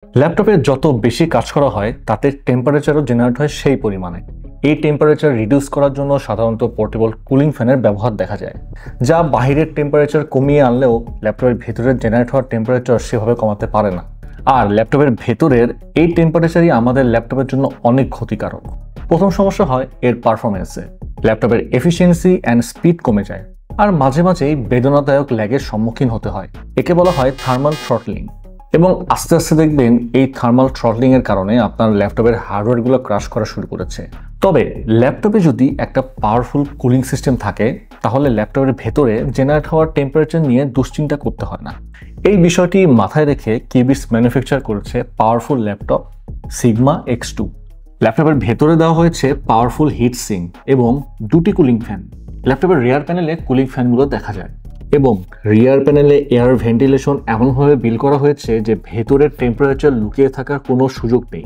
ল্যাপটপে যত বেশি কাজ করা হয় তাতে টেম্পারেচারও জেনারেট হয় সেই পরিমাণে। এই টেম্পারেচার রিডিউস করার জন্য সাধারণত পোর্টেবল কুলিং ফ্যানের ব্যবহার দেখা যায়, যা বাহিরের টেম্পারেচার কমিয়ে আনলেও ল্যাপটপের ভেতরের জেনারেট হওয়ার টেম্পারেচার সেভাবে কমাতে পারে না। আর ল্যাপটপের ভেতরের এই টেম্পারেচারই আমাদের ল্যাপটপের জন্য অনেক ক্ষতিকারক। প্রথম সমস্যা হয় এর পারফরমেন্সে। ল্যাপটপের এফিসিয়েন্সি অ্যান্ড স্পিড কমে যায়, আর মাঝে মাঝেই বেদনাদায়ক ল্যাগের সম্মুখীন হতে হয়। একে বলা হয় থার্মাল থ্রটলিং। এবং আস্তে আস্তে দেখবেন এই থার্মাল থ্রটলিং এর কারণে আপনার ল্যাপটপের হার্ডওয়্যারগুলো ক্রাশ করা শুরু করেছে। তবে ল্যাপটপে যদি একটা পাওয়ারফুল কুলিং সিস্টেম থাকে তাহলে ল্যাপটপের ভেতরে জেনারেট হওয়ার টেম্পারেচার নিয়ে দুশ্চিন্তা করতে হয় না। এই বিষয়টি মাথায় রেখে কিবিটস ম্যানুফ্যাকচার করেছে পাওয়ারফুল ল্যাপটপ সিগমা X2। ল্যাপটপের ভেতরে দেওয়া হয়েছে পাওয়ারফুল হিট সিঙ্ক এবং দুটি কুলিং ফ্যান। ল্যাপটপের রিয়ার প্যানেলে কুলিং ফ্যানগুলো দেখা যায় এবং রিয়ার প্যানেলে এয়ার ভেন্টিলেশন এমনভাবে বিল করা হয়েছে যে ভেতরের টেম্পারেচার লুকিয়ে থাকার কোনো সুযোগ নেই।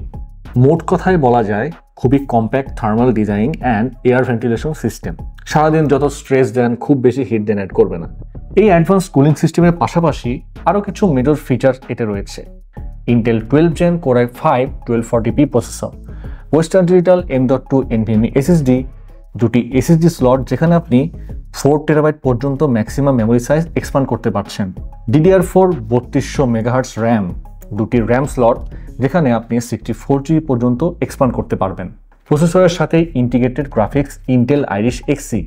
মোট কথায় বলা যায় খুবই compact thermal design and air ventilation system. সারাদিন যত স্ট্রেস দেন খুব বেশি হিট জেনারেট করবে না। এই অ্যাডভান্স কুলিং সিস্টেমের পাশাপাশি আরও কিছু মেজর ফিচার এতে রয়েছে। Intel 12 Gen Core i5 1240p processor, western digital M.2 NVMe SSD, দুটি SSD স্লট যেখানে আপনি 4 TB পর্যন্ত ম্যাক্সিমাম মেমোরি সাইজ এক্সপ্যান্ড করতে পারছেন, DDR4 3200 MHz র্যাম, দুটি র্যাম স্লট যেখানে আপনি 64 GB পর্যন্ত এক্সপ্যান্ড করতে পারবেন। প্রসেসরের সাথে integrated graphics Intel Iris Xe।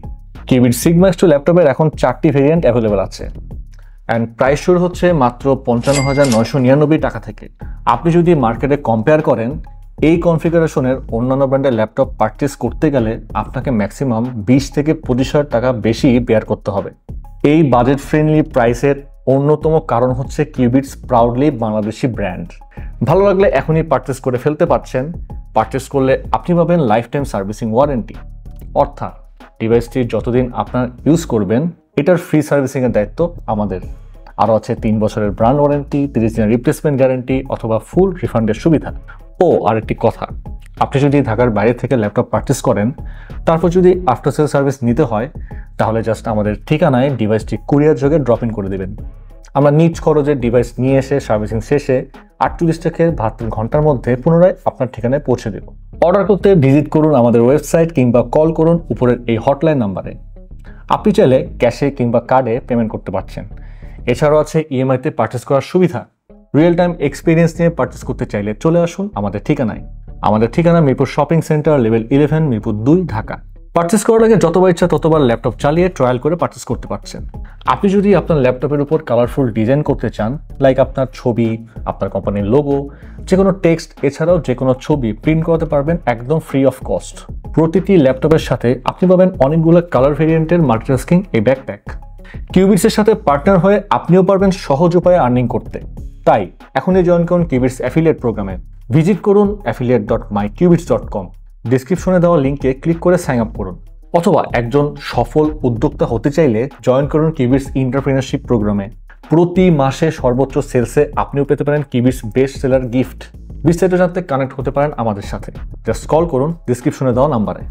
কিবিটস সিগমা X2 ল্যাপটপের এখন 4টি ভেরিয়েন্ট অ্যাভেলেবেল আছে অ্যান্ড প্রাইস শুরু হচ্ছে মাত্র 55,999 টাকা থেকে। আপনি যদি মার্কেটে কম্পেয়ার করেন এই কনফিগারেশনের অন্যান্য ব্র্যান্ডের ল্যাপটপ পারচেস করতে গেলে আপনাকে ম্যাক্সিমাম 20 থেকে 25,000 টাকা বেশি বেয়ার করতে হবে। এই বাজেট ফ্রেন্ডলি প্রাইসের অন্যতম কারণ হচ্ছে কিবিটস প্রাউডলি বাংলাদেশি ব্র্যান্ড। ভালো লাগলে এখনই পারচেস করে ফেলতে পারছেন। পারচেস করলে আপনি পাবেন লাইফ টাইম সার্ভিসিং ওয়ারেন্টি, অর্থাৎ ডিভাইসটি যতদিন আপনার ইউজ করবেন এটার ফ্রি সার্ভিসিংয়ের দায়িত্ব আমাদের। আরও আছে 3 বছরের ব্র্যান্ড ওয়ারেন্টি, 30 দিনের রিপ্লেসমেন্ট গ্যারান্টি অথবা ফুল রিফান্ডের সুবিধা। ও আরেকটি কথা, আপনি যদি ঢাকার বাইরে থেকে ল্যাপটপ পারচেস করেন তারপর যদি আফটার সেল সার্ভিস নিতে হয় তাহলে জাস্ট আমাদের ঠিকানায় ডিভাইসটি কুরিয়ার যোগে ড্রপ ইন করে দেবেন। আমরা নিজ খরচে ডিভাইস নিয়ে এসে সার্ভিসিং শেষে 48 থেকে 72 ঘন্টার মধ্যে পুনরায় আপনার ঠিকানায় পৌঁছে দেব। অর্ডার করতে ভিজিট করুন আমাদের ওয়েবসাইট কিংবা কল করুন উপরের এই হটলাইন নাম্বারে। আপনি চাইলে ক্যাশে কিংবা কার্ডে পেমেন্ট করতে পারছেন। এছাড়াও আছে ইএমআইতে পারচেস করার সুবিধা। রিয়েল টাইম এক্সপিরিয়েন্স নিয়ে পারচেস করতে চাইলে চলে আসুন আমাদের ঠিকানায়। আমাদের ঠিকানা Mirpur shopping centre, level 11, Mirpur 2, Dhaka. Purchase করার আগে যতবার ইচ্ছা ততবার ল্যাপটপ চালিয়ে ট্রায়াল করে পারচেস করতে পারছেন। আপনি যদি আপনার ল্যাপটপের উপর কালারফুল ডিজাইন করতে চান, লাইক আপনার ছবি, আপনার কোম্পানির লোগো, যে কোনো টেক্সট, এছাড়াও যে কোনো ছবি প্রিন্ট করাতে পারবেন একদম ফ্রি অফ কস্ট। প্রতিটি ল্যাপটপের সাথে আপনি পাবেন অনেকগুলো কালার ভেরিয়েন্টের মাল্টিটাস্কিং এই ব্যাকপ্যাক। কিউবিটসের সাথে পার্টনার হয়ে আপনিও পারবেন সহজ উপায়ে আর্নিং করতে। তাই এখনই জয়েন করুন কিউবিটস অ্যাফিলিয়েট প্রোগ্রামে। ভিজিট করুন affiliate.myqubits.com। ডেসক্রিপশনে দেওয়া লিঙ্কে ক্লিক করে সাইন আপ করুন, অথবা একজন সফল উদ্যোক্তা হতে চাইলে জয়েন করুন কিউবিটস এন্টারপ্রেনারশিপ প্রোগ্রামে। প্রতি মাসে সর্বোচ্চ সেলসে আপনিও পেতে পারেন কিউবিটস বেস্ট সেলার গিফট। বিস্তারিত জানতে কানেক্ট হতে পারেন আমাদের সাথে। জাস্ট কল করুন ডেসক্রিপশনে দেওয়া নাম্বারে।